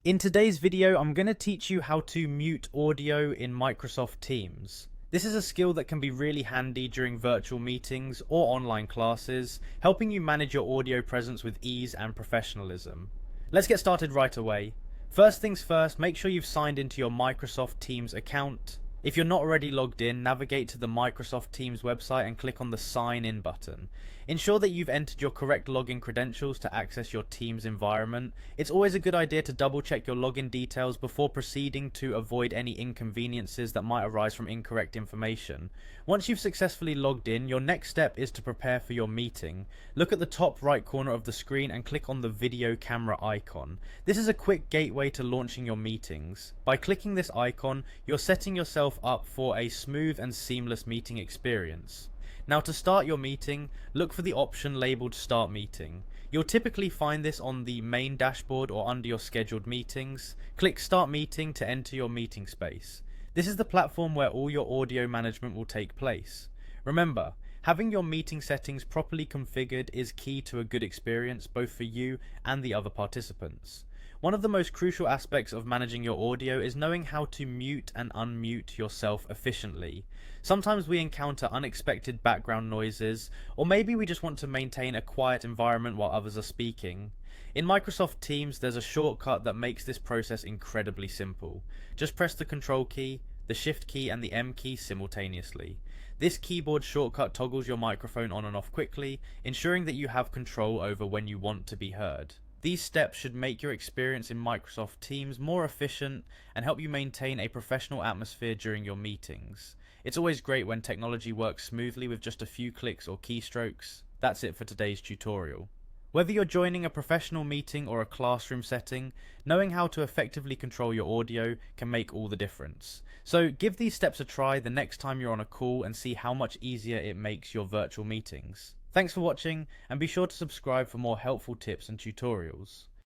In today's video, I'm going to teach you how to mute audio in Microsoft Teams. This is a skill that can be really handy during virtual meetings or online classes, helping you manage your audio presence with ease and professionalism. Let's get started right away. First things first, make sure you've signed into your Microsoft Teams account. If you're not already logged in, navigate to the Microsoft Teams website and click on the Sign In button. Ensure that you've entered your correct login credentials to access your Teams environment. It's always a good idea to double check your login details before proceeding to avoid any inconveniences that might arise from incorrect information. Once you've successfully logged in, your next step is to prepare for your meeting. Look at the top right corner of the screen and click on the video camera icon. This is a quick gateway to launching your meetings. By clicking this icon, you're setting yourself up for a smooth and seamless meeting experience. Now, to start your meeting, look for the option labeled Start Meeting. You'll typically find this on the main dashboard or under your scheduled meetings. Click Start Meeting to enter your meeting space. This is the platform where all your audio management will take place. Remember, having your meeting settings properly configured is key to a good experience both for you and the other participants. One of the most crucial aspects of managing your audio is knowing how to mute and unmute yourself efficiently. Sometimes we encounter unexpected background noises, or maybe we just want to maintain a quiet environment while others are speaking. In Microsoft Teams, there's a shortcut that makes this process incredibly simple. Just press the Control key, the Shift key and the M key simultaneously. This keyboard shortcut toggles your microphone on and off quickly, ensuring that you have control over when you want to be heard. These steps should make your experience in Microsoft Teams more efficient and help you maintain a professional atmosphere during your meetings. It's always great when technology works smoothly with just a few clicks or keystrokes. That's it for today's tutorial. Whether you're joining a professional meeting or a classroom setting, knowing how to effectively control your audio can make all the difference. So give these steps a try the next time you're on a call and see how much easier it makes your virtual meetings. Thanks for watching, and be sure to subscribe for more helpful tips and tutorials.